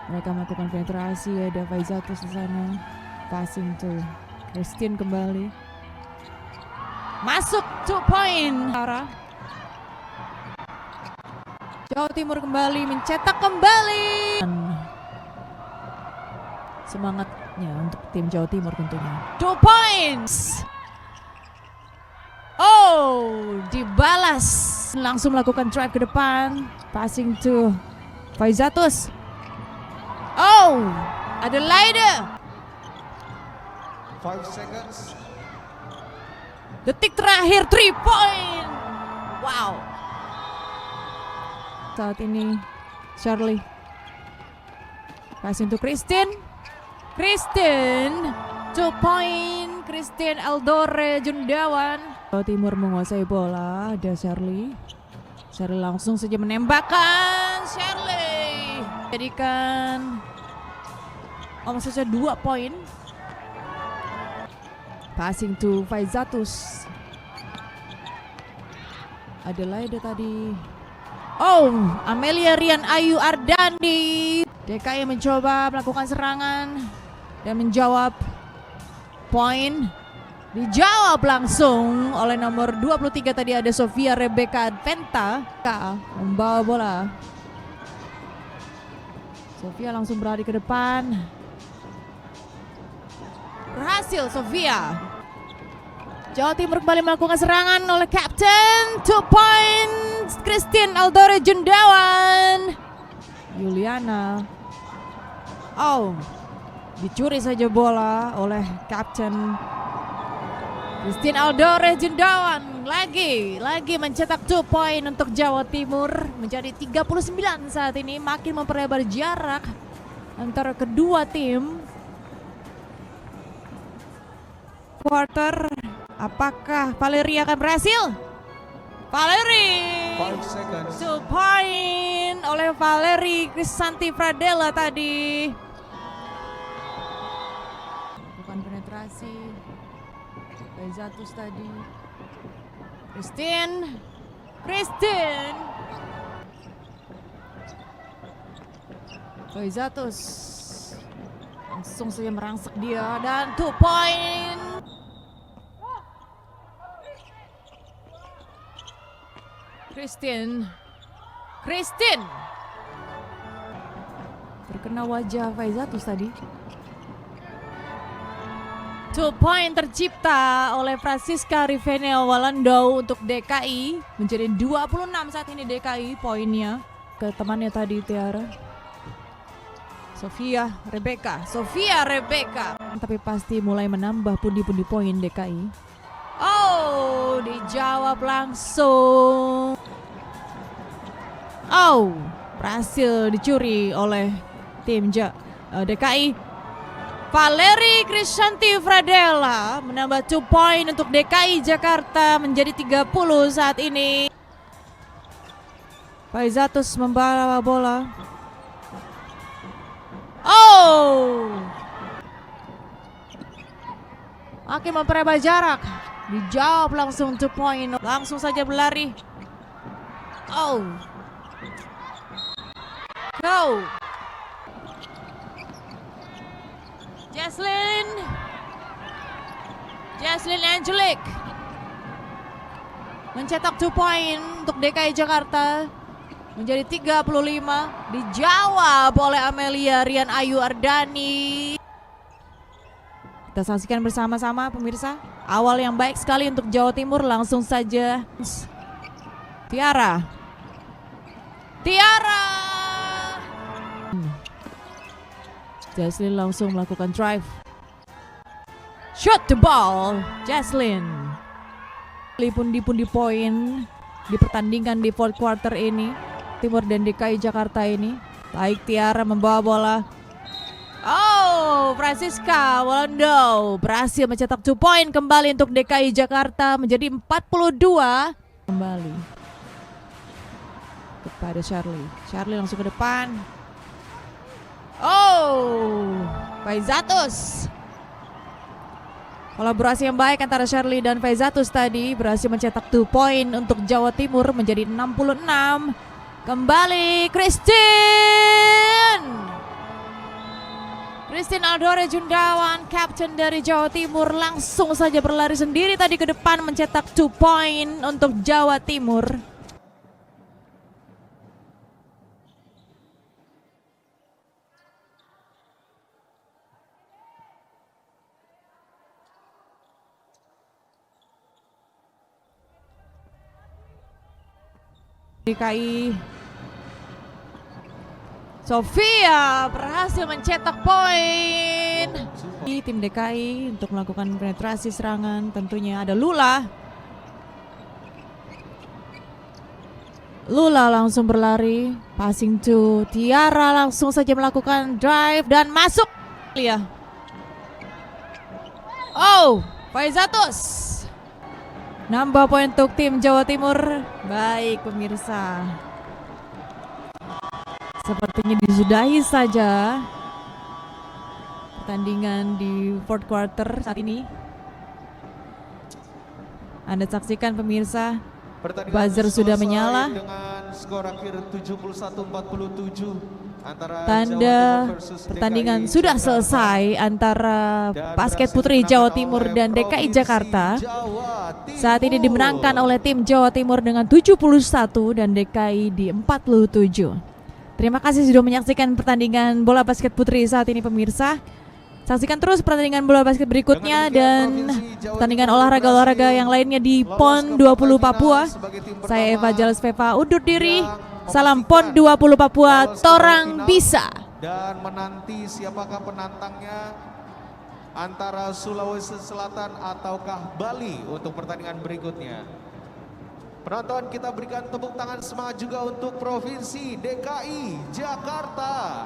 Mereka melakukan penetrasi, ada Faizatus di sana. Passing to Christine kembali. Masuk 2 point. Jawa Timur kembali mencetak kembali. Semangatnya untuk tim Jawa Timur tentunya. 2 points. Oh, dibalas. Langsung melakukan drive ke depan. Passing to Faizatus. Oh, Adelaide. 5 seconds. Detik terakhir 3 point. Wow. Saat ini Charlie. Passing to Christine. 2 point. Christine Eldore Jundawan. Jawa Timur menguasai bola. Ada Charlie. Charlie langsung saja menembakkan. Charlie jadikan saja 2 poin. Passing to Faizatus. Adelaide tadi. Oh, Amelia Rian Ayu Ardani. DKI mencoba melakukan serangan dan menjawab poin. Dijawab langsung oleh nomor 23 tadi, ada Sofia Rebecca Adventa. Membawa bola. Sofia langsung berlari ke depan. Berhasil Sofia. Jawa Timur kembali melakukan serangan oleh Captain. 2 points Christine Eldore Jundawan. Juliana. Oh, dicuri saja bola oleh Captain Christine Eldore Jundawan. Lagi mencetak 2 poin untuk Jawa Timur. Menjadi 39 saat ini. Makin memperlebar jarak antara kedua tim. Quarter, apakah Valerie akan berhasil? Valerie, 5 seconds. 2 point oleh Valerie Krisanti Pradela tadi. Bukan penetrasi. Faizatus tadi. Christine. Faizatus langsung saja merangsek dia dan 2 point. Christine terkena wajah Faizatus tadi. 2 point tercipta oleh Francisca Rivenea Walando untuk DKI. Menjadi 26 saat ini DKI poinnya. Ke temannya tadi Tiara. Sofia Rebecca. Tapi pasti mulai menambah pundi-pundi poin DKI. Oh, dijawab langsung. Oh, berhasil dicuri oleh tim DKI. Valerie Krisanti Pradela menambah 2 poin untuk DKI Jakarta menjadi 30 saat ini. Faizatus membawa bola. Oh, makin memperlebar jarak. Dijawab langsung 2 poin. Langsung saja berlari. Oh, go. Jaslyn Angelique mencetak 2 poin untuk DKI Jakarta menjadi 35. Dijawab oleh Amelia Rian Ayu Ardani. Kita saksikan bersama-sama pemirsa. Awal yang baik sekali untuk Jawa Timur. Langsung saja Tiara. Jaslyn langsung melakukan drive. Shot the ball, Jaslyn. Pundi-pundi poin dipertandingkan di fourth quarter ini. Timur dan DKI Jakarta ini. Baik Tiara membawa bola. Oh, Francisca Walando berhasil mencetak 2 poin kembali untuk DKI Jakarta menjadi 42. Kembali kepada Charlie. Charlie langsung ke depan. Oh, Faizatus. Kolaborasi yang baik antara Charlie dan Faizatus tadi berhasil mencetak 2 poin untuk Jawa Timur menjadi 66. Kembali Christine. Christine Aldore Jundawan, kapten dari Jawa Timur, langsung saja berlari sendiri tadi ke depan mencetak 2 point untuk Jawa Timur. DKI Sofia berhasil mencetak poin. Tim DKI untuk melakukan penetrasi serangan, tentunya ada Lula. Lula langsung berlari, passing to Tiara, langsung saja melakukan drive dan masuk. Lia. Oh, Faizatus. Nambah poin untuk tim Jawa Timur. Baik pemirsa, sepertinya disudahi saja pertandingan di fourth quarter saat ini. Anda saksikan pemirsa, buzzer sudah menyala. Dengan skor akhir 71-47 antara tanda pertandingan sudah selesai antara basket putri Jawa Timur dan DKI Jakarta. Saat ini dimenangkan oleh tim Jawa Timur dengan 71 dan DKI di 47. Terima kasih sudah menyaksikan pertandingan bola basket putri saat ini pemirsa. Saksikan terus pertandingan bola basket berikutnya dan pertandingan olahraga-olahraga yang lainnya di PON 20 Papua. Saya Eva Jales Veva undur diri. Salam PON 20 Papua, torang bisa. Dan menanti siapakah penantangnya antara Sulawesi Selatan ataukah Bali untuk pertandingan berikutnya. Penonton, kita berikan tepuk tangan semangat juga untuk Provinsi DKI Jakarta.